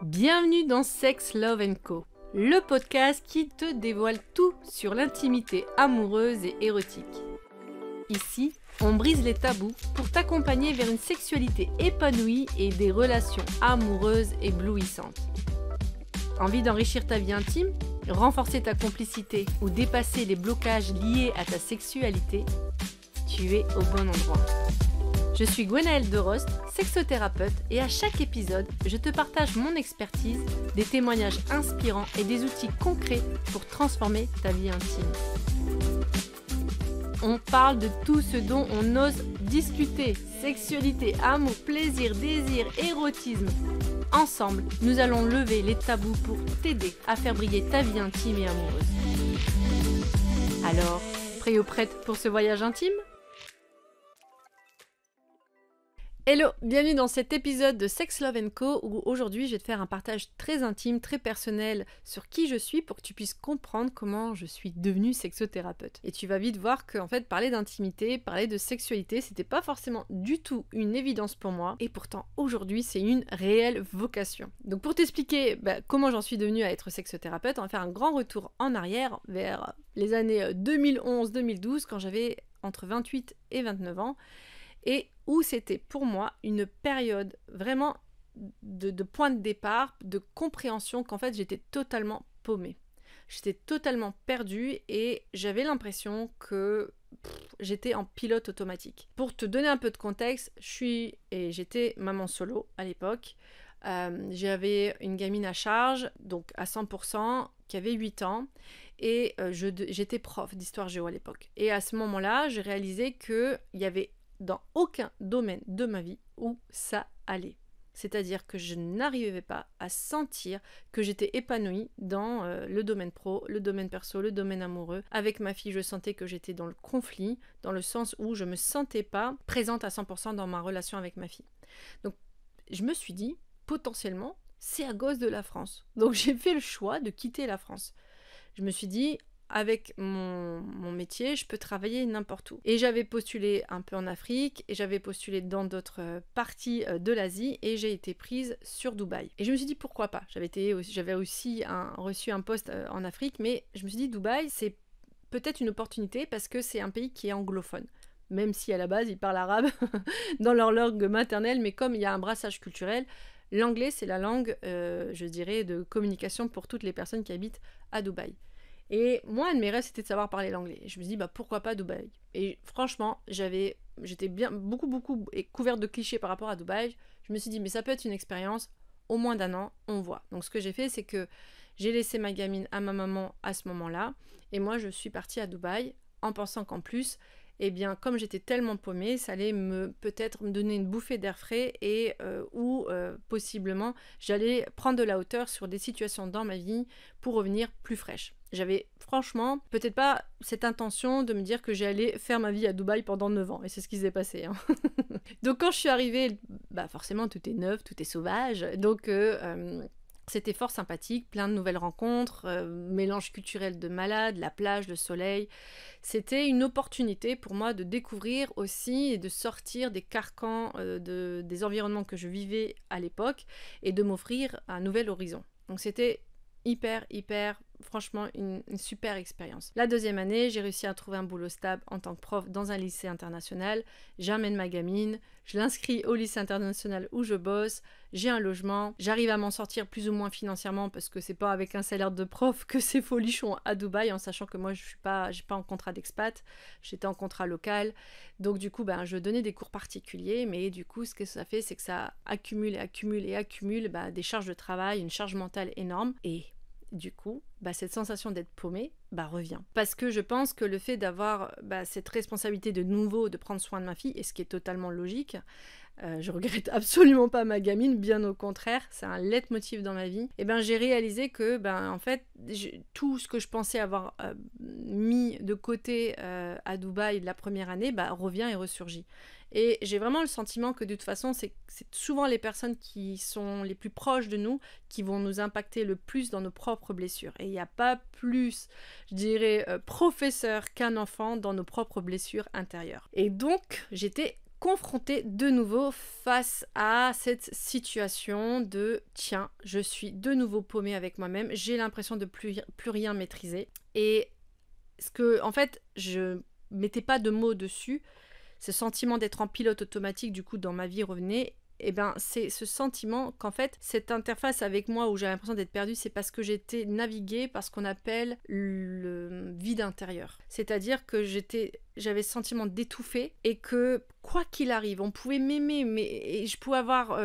Bienvenue dans Sex, Love Co, le podcast qui te dévoile tout sur l'intimité amoureuse et érotique. Ici, on brise les tabous pour t'accompagner vers une sexualité épanouie et des relations amoureuses éblouissantes. Envie d'enrichir ta vie intime, renforcer ta complicité ou dépasser les blocages liés à ta sexualité? Tu es au bon endroit. Je suis Gwenaëlle Derost, sexothérapeute, et à chaque épisode, je te partage mon expertise, des témoignages inspirants et des outils concrets pour transformer ta vie intime. On parle de tout ce dont on ose discuter, sexualité, amour, plaisir, désir, érotisme. Ensemble, nous allons lever les tabous pour t'aider à faire briller ta vie intime et amoureuse. Alors, prêt ou prête pour ce voyage intime ? Hello, bienvenue dans cet épisode de Sex, Love Co où aujourd'hui je vais te faire un partage très intime, très personnel sur qui je suis pour que tu puisses comprendre comment je suis devenue sexothérapeute. Et tu vas vite voir que en fait parler d'intimité, parler de sexualité, c'était pas forcément du tout une évidence pour moi et pourtant aujourd'hui c'est une réelle vocation. Donc pour t'expliquer comment j'en suis devenue à être sexothérapeute, on va faire un grand retour en arrière vers les années 2011-2012 quand j'avais entre 28 et 29 ans. Et où c'était pour moi une période vraiment de point de départ, de compréhension qu'en fait j'étais totalement paumée. J'étais totalement perdue et j'avais l'impression que j'étais en pilote automatique. Pour te donner un peu de contexte, j'étais maman solo à l'époque. J'avais une gamine à charge, donc à 100%, qui avait 8 ans. Et j'étais prof d'histoire géo à l'époque. Et à ce moment-là, j'ai réalisé qu'il y avait dans aucun domaine de ma vie où ça allait. C'est-à-dire que je n'arrivais pas à sentir que j'étais épanouie dans le domaine pro, le domaine perso, le domaine amoureux. Avec ma fille, je sentais que j'étais dans le conflit, dans le sens où je ne me sentais pas présente à 100% dans ma relation avec ma fille. Donc, je me suis dit, potentiellement, c'est à cause de la France. Donc, j'ai fait le choix de quitter la France. Je me suis dit, avec mon métier, je peux travailler n'importe où. Et j'avais postulé un peu en Afrique, et j'avais postulé dans d'autres parties de l'Asie, et j'ai été prise sur Dubaï. Et je me suis dit, pourquoi pas ? J'avais aussi reçu un poste en Afrique, mais je me suis dit, Dubaï, c'est peut-être une opportunité, parce que c'est un pays qui est anglophone. Même si à la base, ils parlent arabe dans leur langue maternelle, mais comme il y a un brassage culturel, l'anglais, c'est la langue, je dirais, de communication pour toutes les personnes qui habitent à Dubaï. Et moi, un de mes rêves, c'était de savoir parler l'anglais. Je me suis dit, pourquoi pas Dubaï ? Et franchement, j'étais beaucoup couverte de clichés par rapport à Dubaï. Je me suis dit, mais ça peut être une expérience, au moins d'1 an, on voit. Donc ce que j'ai fait, c'est que j'ai laissé ma gamine à ma maman à ce moment-là. Et moi, je suis partie à Dubaï en pensant qu'en plus, eh bien, comme j'étais tellement paumée, ça allait peut-être me donner une bouffée d'air frais et possiblement, j'allais prendre de la hauteur sur des situations dans ma vie pour revenir plus fraîche. J'avais franchement peut-être pas cette intention de me dire que j'allais faire ma vie à Dubaï pendant 9 ans. Et c'est ce qui s'est passé. Donc quand je suis arrivée, forcément tout est neuf, tout est sauvage. Donc c'était fort sympathique, plein de nouvelles rencontres, mélange culturel de malade, la plage, le soleil. C'était une opportunité pour moi de découvrir aussi et de sortir des carcans des environnements que je vivais à l'époque et de m'offrir un nouvel horizon. Donc c'était hyper, franchement, une super expérience. La deuxième année, j'ai réussi à trouver un boulot stable en tant que prof dans un lycée international. J'amène ma gamine, je l'inscris au lycée international où je bosse, j'ai un logement, j'arrive à m'en sortir plus ou moins financièrement parce que c'est pas avec un salaire de prof que c'est folichon à Dubaï, en sachant que moi j'ai pas en contrat d'expat, j'étais en contrat local. Donc du coup, je donnais des cours particuliers, mais du coup, ce que ça fait, c'est que ça accumule des charges de travail, une charge mentale énorme. Et du coup, cette sensation d'être paumée revient. Parce que je pense que le fait d'avoir cette responsabilité de nouveau de prendre soin de ma fille, et ce qui est totalement logique, je regrette absolument pas ma gamine, bien au contraire, c'est un leitmotiv dans ma vie. Et j'ai réalisé que en fait, tout ce que je pensais avoir mis de côté à Dubaï de la première année revient et ressurgit. Et j'ai vraiment le sentiment que de toute façon, c'est souvent les personnes qui sont les plus proches de nous qui vont nous impacter le plus dans nos propres blessures. Et il n'y a pas plus, je dirais, professeur qu'un enfant dans nos propres blessures intérieures. Et donc, j'étais confrontée de nouveau face à cette situation de tiens, je suis de nouveau paumée avec moi-même, j'ai l'impression de plus rien maîtriser. Et ce que, en fait, je mettais pas de mots dessus, ce sentiment d'être en pilote automatique, du coup, dans ma vie revenait. Et ben, c'est ce sentiment qu'en fait, cette interface avec moi où j'ai l'impression d'être perdue, c'est parce que j'étais naviguée par ce qu'on appelle le vide intérieur. C'est-à-dire que j'avais ce sentiment d'étouffer et que, quoi qu'il arrive, on pouvait m'aimer, et je pouvais avoir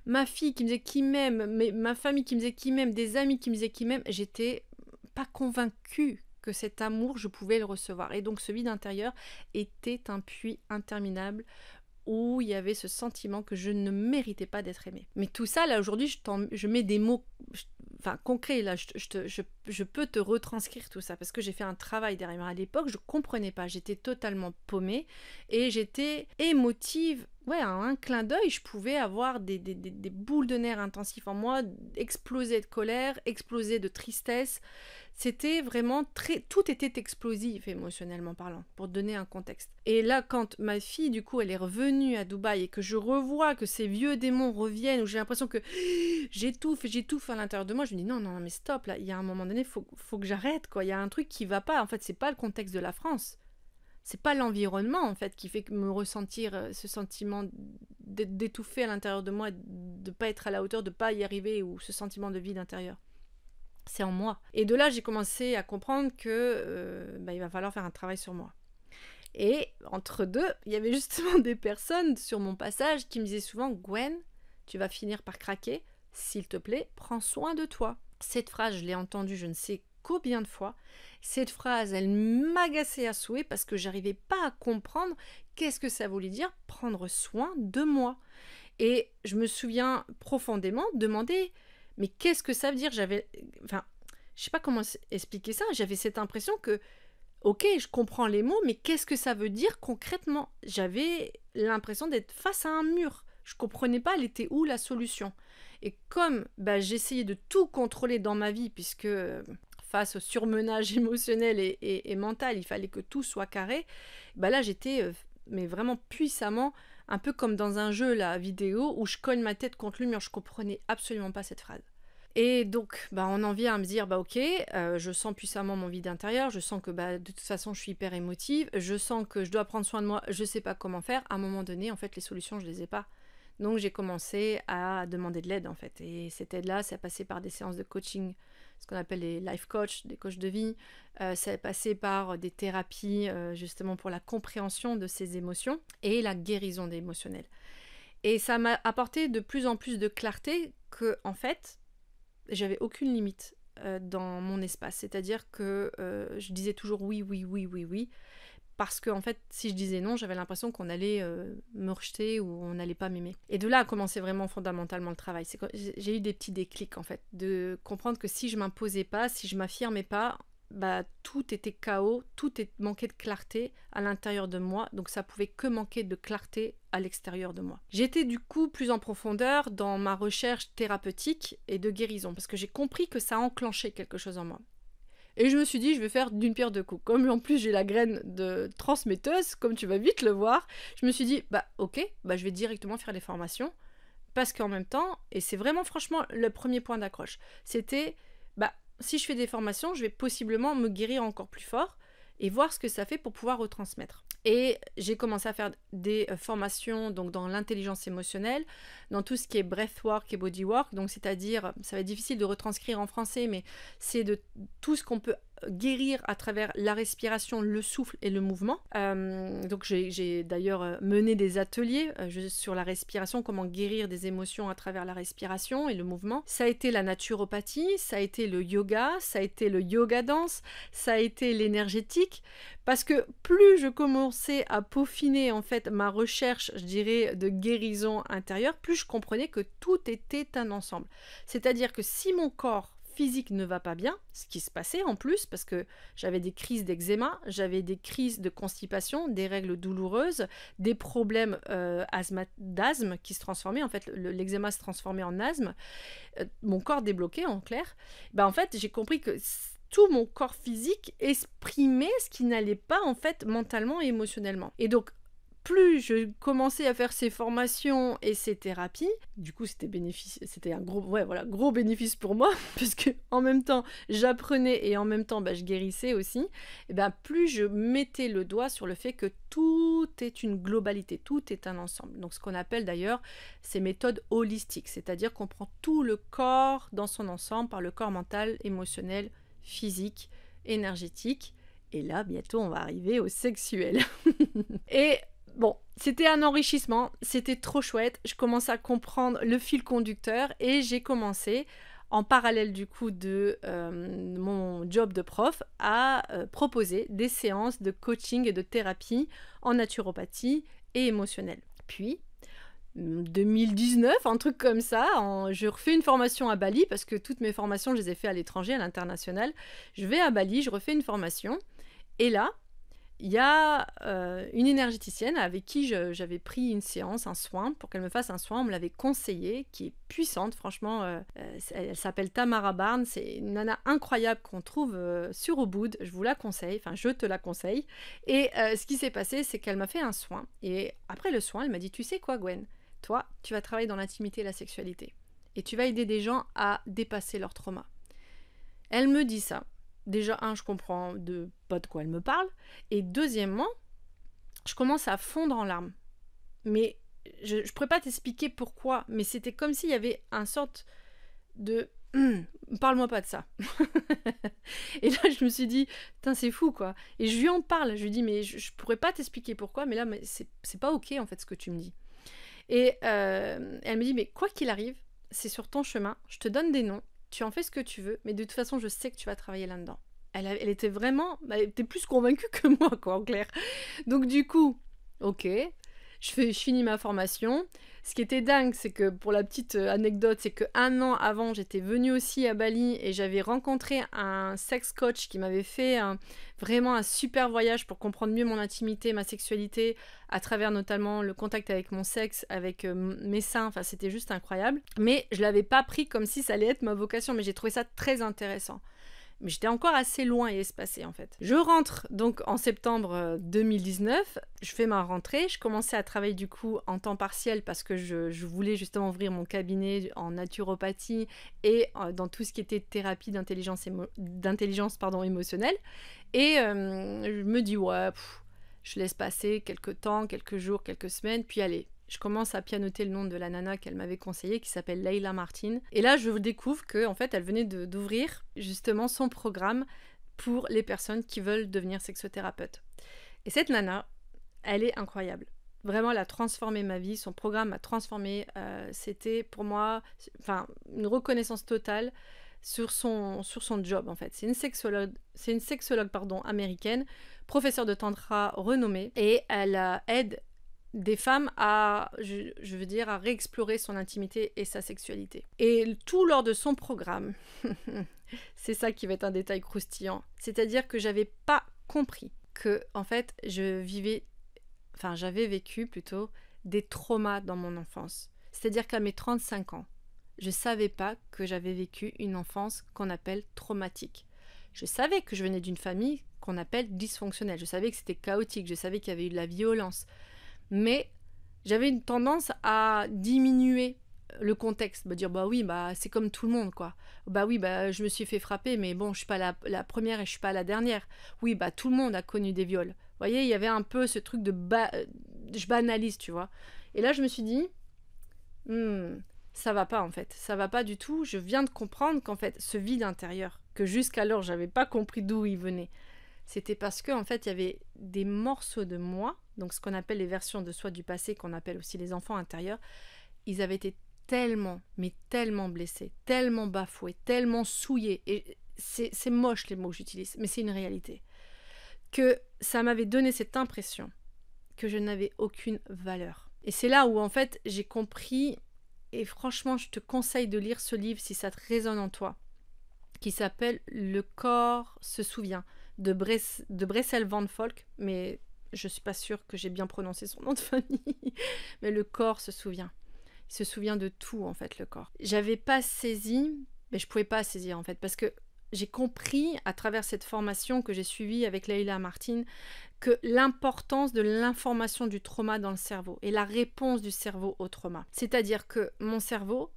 ma fille qui me disait qu'il m'aime, ma famille qui me disait qu'il m'aime, des amis qui me disaient qu'ils m'aiment, j'étais pas convaincue que cet amour, je pouvais le recevoir. Et donc ce vide intérieur était un puits interminable où il y avait ce sentiment que je ne méritais pas d'être aimée. Mais tout ça, là, aujourd'hui, je mets des mots concrets, là, je peux te retranscrire tout ça, parce que j'ai fait un travail derrière. À l'époque, je comprenais pas, j'étais totalement paumée, et j'étais émotive. Ouais, à un clin d'œil, je pouvais avoir des boules de nerfs intensifs en moi, exploser de colère, exploser de tristesse. C'était vraiment tout était explosif émotionnellement parlant, pour donner un contexte. Et là, quand ma fille, du coup, elle est revenue à Dubaï et que je revois que ces vieux démons reviennent, où j'ai l'impression que j'étouffe à l'intérieur de moi, je me dis non, mais stop, là, il y a un moment donné, faut que j'arrête, quoi. Il y a un truc qui va pas. En fait, c'est pas le contexte de la France. C'est pas l'environnement, en fait, qui fait me ressentir ce sentiment d'étouffer à l'intérieur de moi, de pas être à la hauteur, de pas y arriver, ou ce sentiment de vide intérieur. C'est en moi. Et de là, j'ai commencé à comprendre que il va falloir faire un travail sur moi. Et entre deux, il y avait justement des personnes sur mon passage qui me disaient souvent « Gwen, tu vas finir par craquer, s'il te plaît, prends soin de toi ». Cette phrase, je l'ai entendue je ne sais combien de fois. Cette phrase, elle m'agaçait à souhait parce que j'arrivais pas à comprendre qu'est-ce que ça voulait dire prendre soin de moi. Et je me souviens profondément demander mais qu'est-ce que ça veut dire? Je sais pas comment expliquer ça. J'avais cette impression que, ok, je comprends les mots, mais qu'est-ce que ça veut dire concrètement? J'avais l'impression d'être face à un mur. Je comprenais pas, elle était où la solution? Et comme j'essayais de tout contrôler dans ma vie, puisque face au surmenage émotionnel et mental, il fallait que tout soit carré, là j'étais mais vraiment puissamment, un peu comme dans un jeu la vidéo où je cogne ma tête contre le mur, je comprenais absolument pas cette phrase. Et donc on en vient à me dire ok, je sens puissamment mon vide intérieur, je sens que de toute façon je suis hyper émotive, je sens que je dois prendre soin de moi, je sais pas comment faire. À un moment donné, en fait, les solutions je les ai pas. Donc j'ai commencé à demander de l'aide en fait, et cette aide là, ça a passé par des séances de coaching, ce qu'on appelle les life coach, des coachs de vie. Ça a passé par des thérapies justement pour la compréhension de ces émotions et la guérison des émotionnels. Et ça m'a apporté de plus en plus de clarté que en fait j'avais aucune limite dans mon espace, c'est-à-dire que je disais toujours oui, parce que en fait, si je disais non, j'avais l'impression qu'on allait me rejeter ou on n'allait pas m'aimer. Et de là a commencé vraiment fondamentalement le travail. C'est quand j'ai eu des petits déclics en fait, de comprendre que si je m'imposais pas, si je m'affirmais pas, tout était chaos, manquait de clarté à l'intérieur de moi, donc ça pouvait que manquer de clarté à l'extérieur de moi. J'étais du coup plus en profondeur dans ma recherche thérapeutique et de guérison, parce que j'ai compris que ça enclenchait quelque chose en moi. Et je me suis dit, je vais faire d'une pierre deux coups. Comme en plus j'ai la graine de transmetteuse, comme tu vas vite le voir, je me suis dit, ok, je vais directement faire les formations, parce qu'en même temps, et c'est vraiment franchement le premier point d'accroche, c'était, si je fais des formations, je vais possiblement me guérir encore plus fort et voir ce que ça fait pour pouvoir retransmettre. Et j'ai commencé à faire des formations donc dans l'intelligence émotionnelle, dans tout ce qui est breathwork et bodywork, donc c'est-à-dire, ça va être difficile de retranscrire en français, mais c'est de tout ce qu'on peut guérir à travers la respiration, le souffle et le mouvement. Donc j'ai d'ailleurs mené des ateliers sur la respiration, comment guérir des émotions à travers la respiration et le mouvement. Ça a été la naturopathie, ça a été le yoga, ça a été le yoga dance, ça a été l'énergétique, parce que plus je commençais à peaufiner en fait ma recherche, je dirais, de guérison intérieure, plus je comprenais que tout était un ensemble. C'est-à-dire que si mon corps physique ne va pas bien, ce qui se passait en plus, parce que j'avais des crises d'eczéma, j'avais des crises de constipation, des règles douloureuses, des problèmes d'asthme qui se transformaient, en fait l'eczéma se transformait en asthme, mon corps débloqué en clair, en fait j'ai compris que tout mon corps physique exprimait ce qui n'allait pas en fait mentalement et émotionnellement. Et donc plus je commençais à faire ces formations et ces thérapies, du coup c'était un gros bénéfice pour moi, parce que en même temps j'apprenais et en même temps je guérissais aussi, et plus je mettais le doigt sur le fait que tout est une globalité, tout est un ensemble. Donc ce qu'on appelle d'ailleurs ces méthodes holistiques, c'est-à-dire qu'on prend tout le corps dans son ensemble, par le corps mental, émotionnel, physique, énergétique, et là bientôt on va arriver au sexuel. Et bon, c'était un enrichissement, c'était trop chouette, je commençais à comprendre le fil conducteur et j'ai commencé, en parallèle du coup de mon job de prof, à proposer des séances de coaching et de thérapie en naturopathie et émotionnelle. Puis, 2019, un truc comme ça, je refais une formation à Bali, parce que toutes mes formations, je les ai fait à l'étranger, à l'international. Je vais à Bali, je refais une formation, et là, il y a une énergéticienne avec qui j'avais pris une séance, un soin, pour qu'elle me fasse un soin. On me l'avait conseillé, qui est puissante, franchement. Elle s'appelle Tamara Barnes, c'est une nana incroyable qu'on trouve sur Ubud. Je vous la conseille, enfin je te la conseille. Et ce qui s'est passé, c'est qu'elle m'a fait un soin. Et après le soin, elle m'a dit, tu sais quoi Gwen, toi, tu vas travailler dans l'intimité et la sexualité. Et tu vas aider des gens à dépasser leur trauma. Elle me dit ça. Déjà, je comprends pas de quoi elle me parle. Et deuxièmement, je commence à fondre en larmes. Mais je ne pourrais pas t'expliquer pourquoi, mais c'était comme s'il y avait un sorte de parle-moi pas de ça. Et là, je me suis dit, putain, c'est fou, quoi. Et je lui en parle. Je lui dis, mais je pourrais pas t'expliquer pourquoi, mais là, c'est pas ok, en fait, ce que tu me dis. Et elle me dit, mais quoi qu'il arrive, c'est sur ton chemin, je te donne des noms, tu en fais ce que tu veux, mais de toute façon, je sais que tu vas travailler là-dedans. Elle était vraiment... Elle était plus convaincue que moi, quoi, en clair. Donc du coup, ok, je finis ma formation. Ce qui était dingue, c'est que, pour la petite anecdote, c'est qu'un an avant, j'étais venue aussi à Bali et j'avais rencontré un sex coach qui m'avait fait vraiment un super voyage pour comprendre mieux mon intimité, ma sexualité, à travers notamment le contact avec mon sexe, avec mes seins. Enfin, c'était juste incroyable. Mais je l'avais pas pris comme si ça allait être ma vocation, mais j'ai trouvé ça très intéressant. Mais j'étais encore assez loin et espacée en fait. Je rentre donc en septembre 2019, je fais ma rentrée, je commençais à travailler du coup en temps partiel parce que je voulais justement ouvrir mon cabinet en naturopathie et dans tout ce qui était thérapie d'intelligence émotionnelle. Et je me dis je laisse passer quelques temps, quelques jours, quelques semaines, puis allez, je commence à pianoter le nom de la nana qu'elle m'avait conseillé, qui s'appelle Leila Martin. Et là, je découvre qu'en fait, elle venait d'ouvrir justement son programme pour les personnes qui veulent devenir sexothérapeute. Et cette nana, elle est incroyable. Vraiment, elle a transformé ma vie. Son programme a transformé. C'était pour moi une reconnaissance totale sur son job, en fait. C'est une sexologue américaine, professeure de tantra renommée. Et elle aide des femmes à réexplorer son intimité et sa sexualité. Et tout lors de son programme, c'est ça qui va être un détail croustillant, c'est-à-dire que j'avais pas compris que, en fait, j'avais vécu plutôt des traumas dans mon enfance. C'est-à-dire qu'à mes 35 ans, je savais pas que j'avais vécu une enfance qu'on appelle traumatique. Je savais que je venais d'une famille qu'on appelle dysfonctionnelle, je savais que c'était chaotique, je savais qu'il y avait eu de la violence. Mais j'avais une tendance à diminuer le contexte, me dire c'est comme tout le monde, quoi. Je me suis fait frapper, mais bon, je suis pas la première et je suis pas la dernière. Oui, tout le monde a connu des viols. Vous voyez, il y avait un peu ce truc je banalise, tu vois. Et là, je me suis dit, ça va pas en fait, ça va pas du tout. Je viens de comprendre qu'en fait, ce vide intérieur, que jusqu'alors j'avais pas compris d'où il venait, c'était parce que en fait il y avait des morceaux de moi, donc ce qu'on appelle les versions de soi du passé, qu'on appelle aussi les enfants intérieurs. Ils avaient été tellement blessés, tellement bafoués, tellement souillés, et c'est moche les mots que j'utilise, mais c'est une réalité, que ça m'avait donné cette impression que je n'avais aucune valeur. Et c'est là où en fait j'ai compris, et franchement je te conseille de lire ce livre si ça te résonne en toi, qui s'appelle Le corps se souvient, de Bessel van Volk, mais je suis pas sûre que j'ai bien prononcé son nom de famille, mais le corps se souvient. Il se souvient de tout, en fait, le corps. J'avais pas saisi, mais je pouvais pas saisir, en fait, parce que j'ai compris à travers cette formation que j'ai suivie avec Leila Martin que l'importance de l'information du trauma dans le cerveau et la réponse du cerveau au trauma. C'est-à-dire que mon cerveau,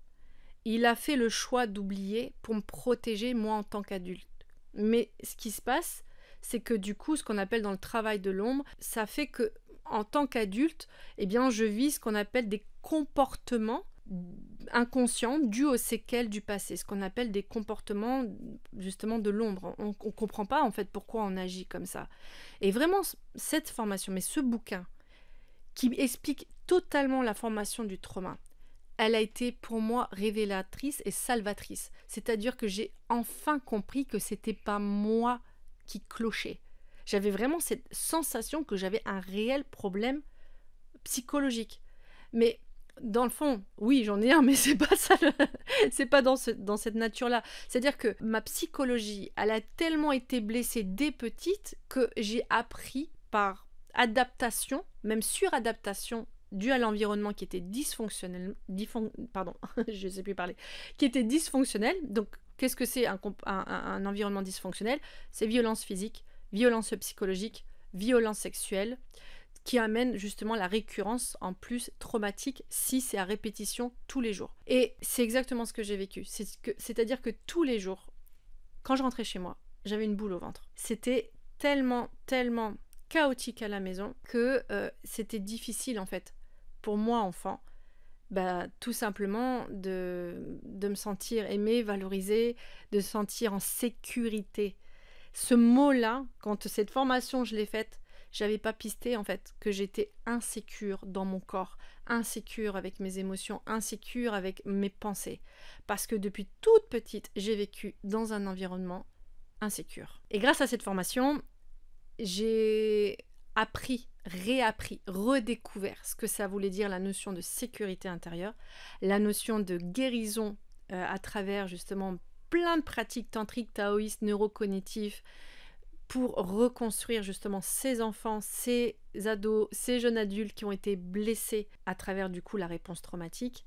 il a fait le choix d'oublier pour me protéger moi en tant qu'adulte. Mais ce qui se passe, c'est que du coup, ce qu'on appelle dans le travail de l'ombre, ça fait que en tant qu'adulte, eh bien, je vis ce qu'on appelle des comportements inconscients dus aux séquelles du passé, ce qu'on appelle des comportements justement de l'ombre. On ne comprend pas en fait pourquoi on agit comme ça. Et vraiment, cette formation, mais ce bouquin qui explique totalement la formation du trauma, elle a été pour moi révélatrice et salvatrice. C'est-à-dire que j'ai enfin compris que c'était pas moi qui clochais. J'avais vraiment cette sensation que j'avais un réel problème psychologique. Mais dans le fond, oui, j'en ai un, mais c'est pas ça, c'est pas dans cette nature-là. C'est-à-dire que ma psychologie, elle a tellement été blessée dès petite que j'ai appris par adaptation, même suradaptation, due à l'environnement qui était dysfonctionnel, je sais plus parler, qui était dysfonctionnel. Donc, qu'est-ce que c'est un environnement dysfonctionnel? C'est violence physique, violence psychologique, violence sexuelle, qui amène justement la récurrence en plus traumatique si c'est à répétition tous les jours. Et c'est exactement ce que j'ai vécu. C'est-à-dire que tous les jours, quand je rentrais chez moi, j'avais une boule au ventre. C'était tellement chaotique à la maison que c'était difficile en fait pour moi enfant, tout simplement de me sentir aimée, valorisée, de se sentir en sécurité. Ce mot-là, quand cette formation je l'ai faite, j'avais pas pisté en fait que j'étais insécure dans mon corps, insécure avec mes émotions, insécure avec mes pensées. Parce que depuis toute petite, j'ai vécu dans un environnement insécure. Et grâce à cette formation, j'ai appris, réappris, redécouvert ce que ça voulait dire la notion de sécurité intérieure, la notion de guérison à travers justement plein de pratiques tantriques, taoïstes, neurocognitifs, pour reconstruire justement ces enfants, ces ados, ces jeunes adultes qui ont été blessés à travers du coup la réponse traumatique.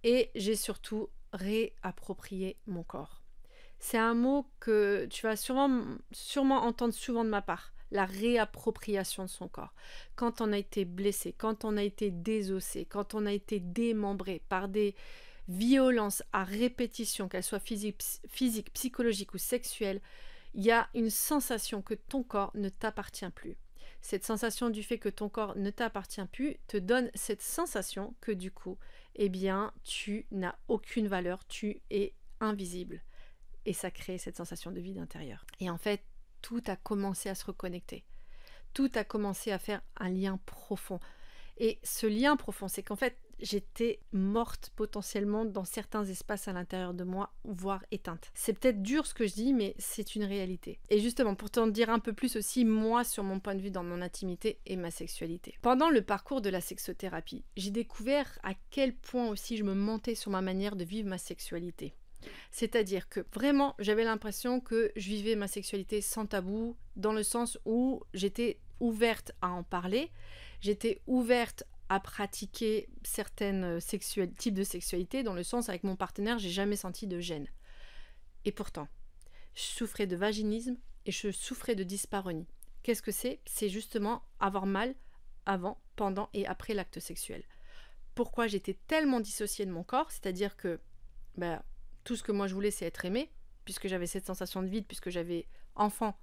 Et j'ai surtout réapproprié mon corps. C'est un mot que tu vas sûrement entendre souvent de ma part, la réappropriation de son corps. Quand on a été blessé, quand on a été désossé, quand on a été démembré par des violences à répétition, qu'elles soient physiques, psychologiques ou sexuelles, il y a une sensation que ton corps ne t'appartient plus. Cette sensation du fait que ton corps ne t'appartient plus te donne cette sensation que du coup, eh bien, tu n'as aucune valeur, tu es invisible. Et ça crée cette sensation de vide intérieur. Et en fait, tout a commencé à se reconnecter. Tout a commencé à faire un lien profond. Et ce lien profond, c'est qu'en fait, j'étais morte potentiellement dans certains espaces à l'intérieur de moi, voire éteinte. C'est peut-être dur ce que je dis, mais c'est une réalité. Et justement, pour t'en dire un peu plus aussi, moi, sur mon point de vue dans mon intimité et ma sexualité. Pendant le parcours de la sexothérapie, j'ai découvert à quel point aussi je me mentais sur ma manière de vivre ma sexualité. C'est-à-dire que vraiment, j'avais l'impression que je vivais ma sexualité sans tabou, dans le sens où j'étais ouverte à en parler, j'étais ouverte à pratiquer certains types de sexualité, dans le sens avec mon partenaire, j'ai jamais senti de gêne. Et pourtant, je souffrais de vaginisme et je souffrais de dyspareunie. Qu'est-ce que c'est? C'est justement avoir mal avant, pendant et après l'acte sexuel. Pourquoi j'étais tellement dissociée de mon corps? C'est-à-dire que tout ce que moi je voulais, c'est être aimée, puisque j'avais cette sensation de vide, puisque j'avais enfant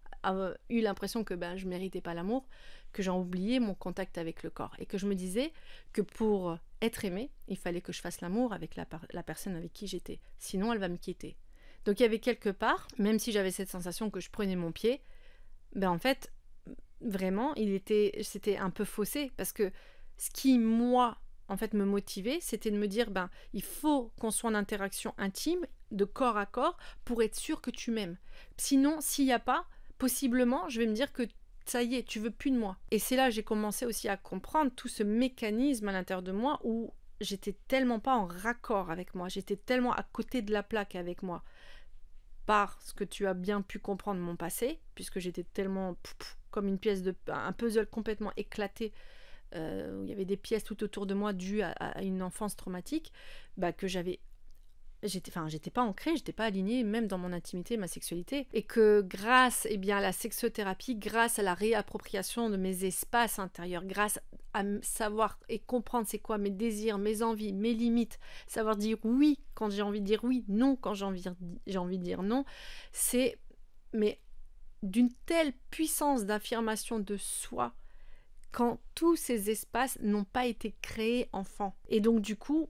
eu l'impression que je ne méritais pas l'amour, que j'en oubliais mon contact avec le corps, et que je me disais que pour être aimée, il fallait que je fasse l'amour avec la personne avec qui j'étais, sinon elle va me quitter. Donc il y avait quelque part, même si j'avais cette sensation que je prenais mon pied, en fait, vraiment, c'était un peu faussé, parce que ce qui, moi, en fait, me motivait, c'était de me dire, il faut qu'on soit en interaction intime, de corps à corps, pour être sûr que tu m'aimes. Sinon, s'il n'y a pas, possiblement, je vais me dire que ça y est, tu veux plus de moi. Et c'est là que j'ai commencé aussi à comprendre tout ce mécanisme à l'intérieur de moi où j'étais tellement pas en raccord avec moi, j'étais tellement à côté de la plaque avec moi. Par ce que tu as bien pu comprendre mon passé, puisque j'étais tellement comme une pièce un puzzle complètement éclaté, où il y avait des pièces tout autour de moi dues à une enfance traumatique, que j'avais j'étais pas ancrée, j'étais pas alignée, même dans mon intimité, ma sexualité. Et que grâce à la sexothérapie, grâce à la réappropriation de mes espaces intérieurs, grâce à savoir et comprendre c'est quoi mes désirs, mes envies, mes limites, savoir dire oui quand j'ai envie de dire oui, non quand j'ai envie de dire non, c'est d'une telle puissance d'affirmation de soi quand tous ces espaces n'ont pas été créés enfant. Et donc du coup,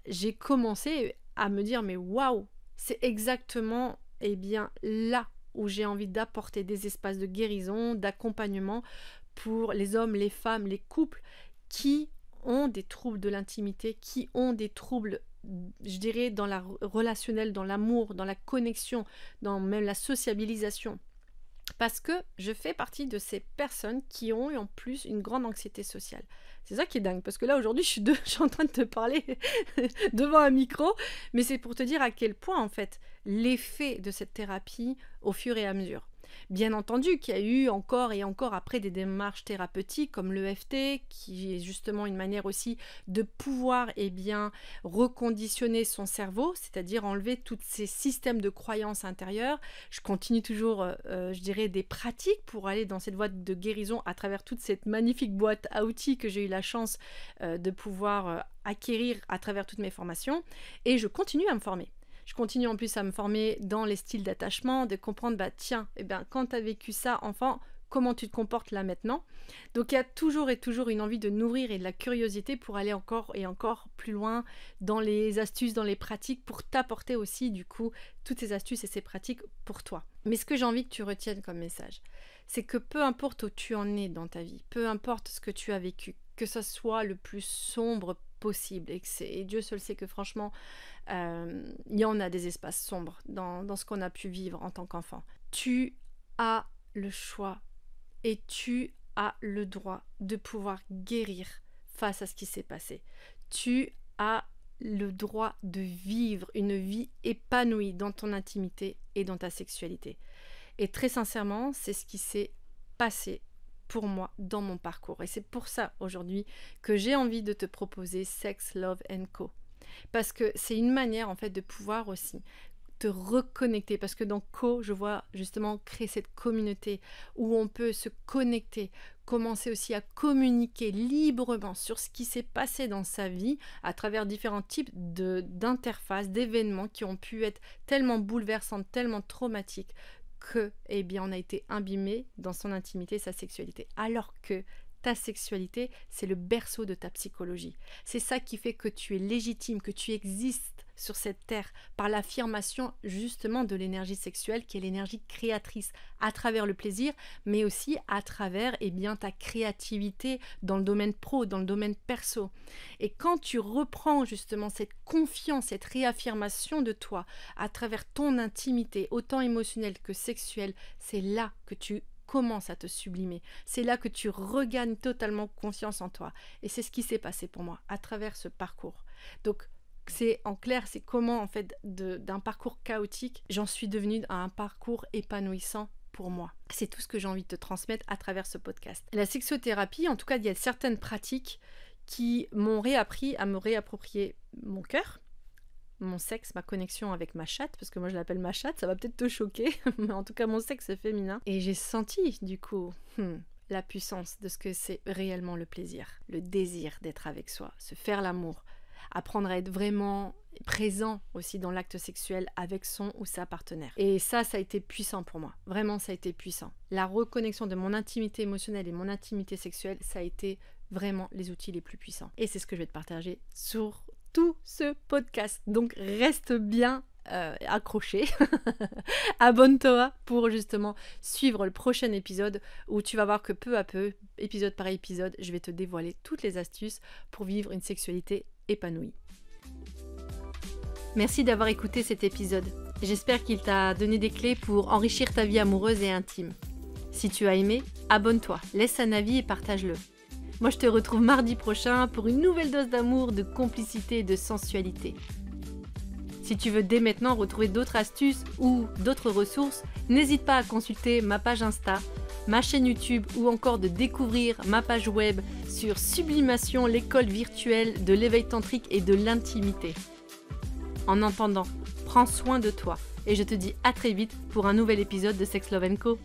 j'ai commencé à me dire mais waouh, c'est exactement là où j'ai envie d'apporter des espaces de guérison, d'accompagnement pour les hommes, les femmes, les couples qui ont des troubles de l'intimité, qui ont des troubles, je dirais, dans la relationnelle, dans l'amour, dans la connexion, dans même la sociabilisation. Parce que je fais partie de ces personnes qui ont eu en plus une grande anxiété sociale. C'est ça qui est dingue, parce que là aujourd'hui je suis en train de te parler devant un micro, mais c'est pour te dire à quel point en fait l'effet de cette thérapie au fur et à mesure. Bien entendu qu'il y a eu encore et encore après des démarches thérapeutiques comme l'EFT, qui est justement une manière aussi de pouvoir reconditionner son cerveau, c'est-à-dire enlever tous ces systèmes de croyances intérieures. Je continue toujours, je dirais, des pratiques pour aller dans cette voie de guérison à travers toute cette magnifique boîte à outils que j'ai eu la chance de pouvoir acquérir à travers toutes mes formations. Et je continue à me former. Je continue en plus à me former dans les styles d'attachement, de comprendre, quand tu as vécu ça enfant, comment tu te comportes là maintenant. Donc il y a toujours une envie de nourrir et de la curiosité pour aller encore et encore plus loin dans les astuces, dans les pratiques, pour t'apporter aussi du coup toutes ces astuces et ces pratiques pour toi. Mais ce que j'ai envie que tu retiennes comme message, c'est que peu importe où tu en es dans ta vie, peu importe ce que tu as vécu, que ce soit le plus sombre possible, et Dieu seul sait que franchement, il y en a des espaces sombres dans ce qu'on a pu vivre en tant qu'enfant. Tu as le choix et tu as le droit de pouvoir guérir face à ce qui s'est passé. Tu as le droit de vivre une vie épanouie dans ton intimité et dans ta sexualité. Et très sincèrement, c'est ce qui s'est passé pour moi dans mon parcours. Et c'est pour ça aujourd'hui que j'ai envie de te proposer Sex, Love & Co. Parce que c'est une manière en fait de pouvoir aussi te reconnecter, parce que dans Co, je vois justement créer cette communauté où on peut se connecter, commencer aussi à communiquer librement sur ce qui s'est passé dans sa vie à travers différents types d'interfaces, d'événements qui ont pu être tellement bouleversants, tellement traumatiques que, on a été imbibé dans son intimité, sa sexualité. Alors que ta sexualité, c'est le berceau de ta psychologie. C'est ça qui fait que tu es légitime, que tu existes sur cette terre par l'affirmation justement de l'énergie sexuelle qui est l'énergie créatrice à travers le plaisir, mais aussi à travers ta créativité dans le domaine pro, dans le domaine perso. Et quand tu reprends justement cette confiance, cette réaffirmation de toi à travers ton intimité, autant émotionnelle que sexuelle, c'est là que tu commence à te sublimer. C'est là que tu regagnes totalement confiance en toi. Et c'est ce qui s'est passé pour moi à travers ce parcours. Donc, c'est en clair, c'est comment en fait d'un parcours chaotique, j'en suis devenue à un parcours épanouissant pour moi. C'est tout ce que j'ai envie de te transmettre à travers ce podcast. La sexothérapie, en tout cas, il y a certaines pratiques qui m'ont réappris à me réapproprier mon cœur, mon sexe, ma connexion avec ma chatte, parce que moi je l'appelle ma chatte, ça va peut-être te choquer, mais en tout cas mon sexe féminin. Et j'ai senti du coup la puissance de ce que c'est réellement le plaisir, le désir d'être avec soi, se faire l'amour, apprendre à être vraiment présent aussi dans l'acte sexuel avec son ou sa partenaire. Et ça a été puissant pour moi, vraiment ça a été puissant. La reconnexion de mon intimité émotionnelle et mon intimité sexuelle, ça a été vraiment les outils les plus puissants. Et c'est ce que je vais te partager sur tout ce podcast. Donc reste bien accroché. Abonne-toi pour justement suivre le prochain épisode où tu vas voir que peu à peu, épisode par épisode, je vais te dévoiler toutes les astuces pour vivre une sexualité épanouie. Merci d'avoir écouté cet épisode. J'espère qu'il t'a donné des clés pour enrichir ta vie amoureuse et intime. Si tu as aimé, abonne-toi, laisse un avis et partage-le. Moi, je te retrouve mardi prochain pour une nouvelle dose d'amour, de complicité et de sensualité. Si tu veux dès maintenant retrouver d'autres astuces ou d'autres ressources, n'hésite pas à consulter ma page Insta, ma chaîne YouTube ou encore de découvrir ma page web sur Sublimation, l'école virtuelle de l'éveil tantrique et de l'intimité. En entendant, prends soin de toi et je te dis à très vite pour un nouvel épisode de Sex Love Co.